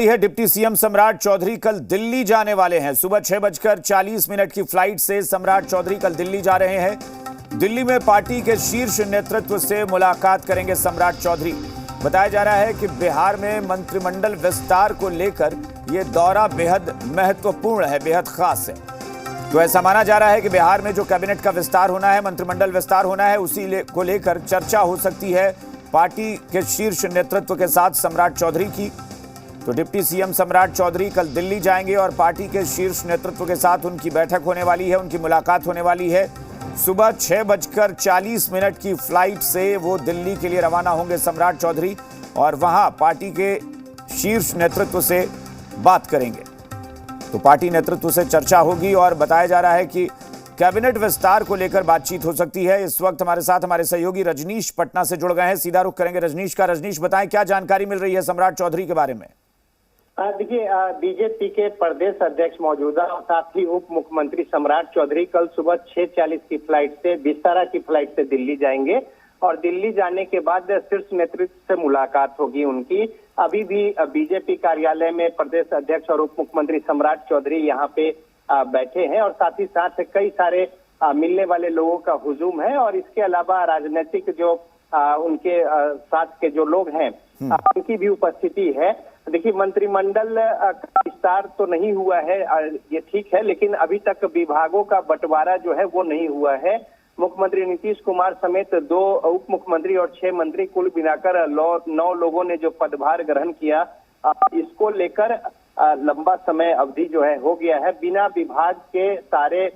है deputy CM सम्राट चौधरी कल दिल्ली जाने वाले हैं। सुबह 6:40 की फ्लाइट से सम्राट चौधरी कल दिल्ली जा रहे हैं। दिल्ली में पार्टी के शीर्ष नेतृत्व से मुलाकात करेंगे सम्राट चौधरी। बताया जा रहा है कि बिहार में मंत्रिमंडल विस्तार को लेकर यह दौरा बेहद महत्वपूर्ण है, बेहद खास है। तो ऐसा माना जा रहा है कि बिहार में जो कैबिनेट का विस्तार होना है, मंत्रिमंडल विस्तार होना है, उसी को लेकर चर्चा हो सकती है पार्टी के शीर्ष नेतृत्व के साथ सम्राट चौधरी की। तो डिप्टी सीएम सम्राट चौधरी कल दिल्ली जाएंगे और पार्टी के शीर्ष नेतृत्व के साथ उनकी बैठक होने वाली है, उनकी मुलाकात होने वाली है। सुबह 6:40 की फ्लाइट से वो दिल्ली के लिए रवाना होंगे सम्राट चौधरी और वहां पार्टी के शीर्ष नेतृत्व से बात करेंगे। तो पार्टी नेतृत्व से चर्चा होगी और बताया जा रहा है कि कैबिनेट विस्तार को लेकर बातचीत हो सकती है। इस वक्त हमारे साथ हमारे सहयोगी रजनीश पटना से जुड़ गए हैं। सीधा रुख करेंगे रजनीश का। रजनीश, बताएं क्या जानकारी मिल रही है सम्राट चौधरी के बारे में? देखिए, बीजेपी के प्रदेश अध्यक्ष मौजूदा और साथ ही उप मुख्यमंत्री सम्राट चौधरी कल सुबह 6:40 की फ्लाइट से विस्तारा की फ्लाइट से दिल्ली जाएंगे और दिल्ली जाने के बाद शीर्ष नेतृत्व से मुलाकात होगी उनकी। अभी भी बीजेपी कार्यालय में प्रदेश अध्यक्ष और उप मुख्यमंत्री सम्राट चौधरी यहाँ पे बैठे हैं और साथ ही साथ कई सारे मिलने वाले लोगों का हुजूम है और इसके अलावा राजनीतिक जो उनके साथ के जो लोग हैं उनकी भी उपस्थिति है। देखिए, मंत्रिमंडल का विस्तार तो नहीं हुआ है, ये ठीक है, लेकिन अभी तक विभागों का बंटवारा जो है वो नहीं हुआ है। मुख्यमंत्री नीतीश कुमार समेत 2 उप मुख्यमंत्री और 6 मंत्री कुल मिलाकर 9 लोगों ने जो पदभार ग्रहण किया, इसको लेकर लंबा समय अवधि जो है हो गया है। बिना विभाग के सारे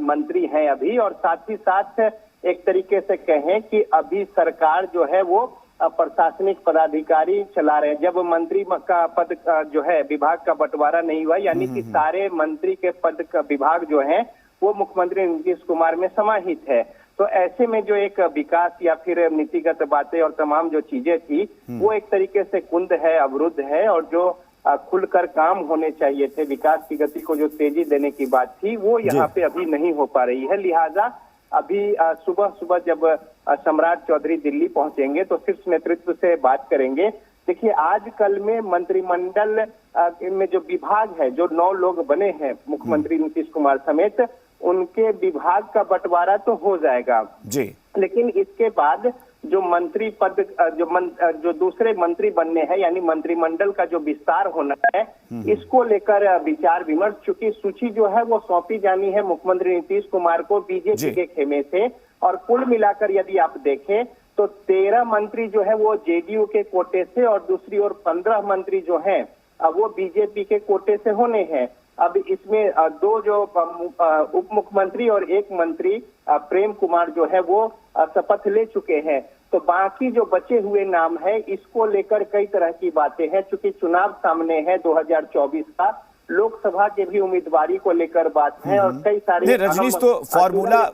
मंत्री हैं अभी और साथ ही साथ एक तरीके से कहें कि अभी सरकार जो है वो प्रशासनिक पदाधिकारी चला रहे हैं। जब मंत्री का पद जो है विभाग का बंटवारा नहीं हुआ, यानी कि सारे मंत्री के पद का विभाग जो है वो मुख्यमंत्री नीतीश कुमार में समाहित है। तो ऐसे में जो एक विकास या फिर नीतिगत बातें और तमाम जो चीजें थी वो एक तरीके से कुंद है, अवरुद्ध है और जो खुलकर काम होने चाहिए थे, विकास की गति को जो तेजी देने की बात थी वो यहाँ पे अभी नहीं हो पा रही है। लिहाजा अभी सुबह जब सम्राट चौधरी दिल्ली पहुंचेंगे तो शीर्ष नेतृत्व से बात करेंगे। देखिए, आजकल में मंत्रिमंडल में जो विभाग है, जो 9 लोग बने हैं मुख्यमंत्री नीतीश कुमार समेत, उनके विभाग का बंटवारा तो हो जाएगा जी, लेकिन इसके बाद जो मंत्री पद जो दूसरे मंत्री बनने हैं, यानी मंत्रिमंडल का जो विस्तार होना है, इसको लेकर विचार विमर्श, चूंकि सूची जो है वो सौंपी जानी है मुख्यमंत्री नीतीश कुमार को बीजेपी के खेमे से। और कुल मिलाकर यदि आप देखें तो 13 मंत्री जो है वो जेडीयू के कोटे से और दूसरी ओर 15 मंत्री जो हैं वो बीजेपी के कोटे से होने हैं। अब इसमें 2 जो उप मुख्यमंत्री और 1 मंत्री प्रेम कुमार जो है वो शपथ ले चुके हैं। तो बाकी जो बचे हुए नाम है, इसको लेकर कई तरह की बातें हैं। चूंकि चुनाव सामने है 2024 का, लोकसभा के भी उम्मीदवारी को लेकर बात है और कई सारे रजनीश, तो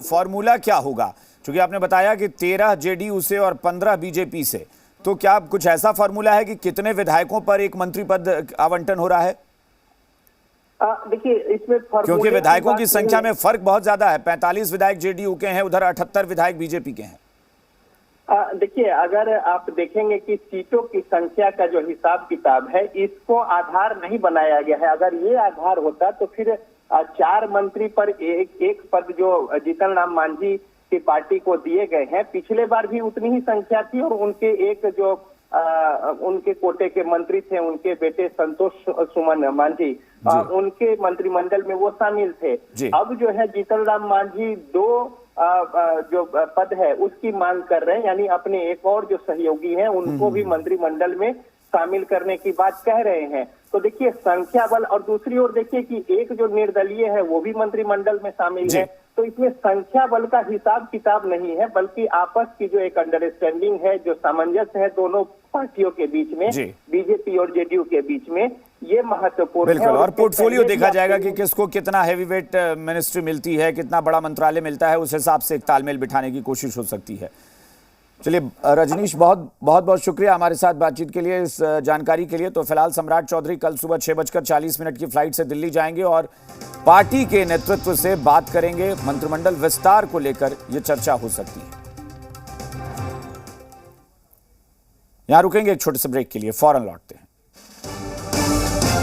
फॉर्मूला क्या होगा? क्योंकि आपने बताया कि 13 जेडीयू से और 15 बीजेपी से, तो क्या कुछ ऐसा फॉर्मूला है कि कितने विधायकों पर एक मंत्री पद आवंटन हो रहा है? देखिए, इसमें क्योंकि विधायकों की संख्या में फर्क बहुत ज्यादा है। 45 विधायक जेडीयू के हैं, उधर 78 विधायक बीजेपी के हैं। देखिए, अगर आप देखेंगे कि सीटों की संख्या का जो हिसाब किताब है, इसको आधार नहीं बनाया गया है। अगर ये आधार होता तो फिर 4 मंत्री पर एक पद जो जीतन राम मांझी की पार्टी को दिए गए हैं, पिछले बार भी उतनी ही संख्या थी और उनके एक जो उनके कोटे के मंत्री थे, उनके बेटे संतोष सुमन मांझी, उनके मंत्रिमंडल में वो शामिल थे। अब जो है जीतन राम मांझी 2 जो पद है उसकी मांग कर रहे हैं, यानी अपने एक और जो सहयोगी हैं उनको भी मंत्रिमंडल में शामिल करने की बात कह रहे हैं। तो देखिए, संख्या बल, और दूसरी ओर देखिए कि एक जो निर्दलीय है वो भी मंत्रिमंडल में शामिल है। तो इसमें संख्या बल का हिसाब किताब नहीं है, बल्कि आपस की जो एक अंडरस्टैंडिंग है, जो सामंजस्य है दोनों पार्टियों के बीच में, बीजेपी और जेडीयू के बीच में, ये महत्वपूर्ण है। और पोर्टफोलियो देखा जाएगा कि किसको कितना हैवीवेट मिनिस्ट्री मिलती है, कितना बड़ा मंत्रालय मिलता है, उस हिसाब से एक तालमेल बिठाने की कोशिश हो सकती है। चलिए रजनीश, बहुत शुक्रिया हमारे साथ बातचीत के लिए, इस जानकारी के लिए। तो फिलहाल सम्राट चौधरी कल सुबह 6:40 की फ्लाइट से दिल्ली जाएंगे और पार्टी के नेतृत्व से बात करेंगे। मंत्रिमंडल विस्तार को लेकर यह चर्चा हो सकती है। यहां रुकेंगे एक छोटे से ब्रेक के लिए, फौरन लौटते हैं।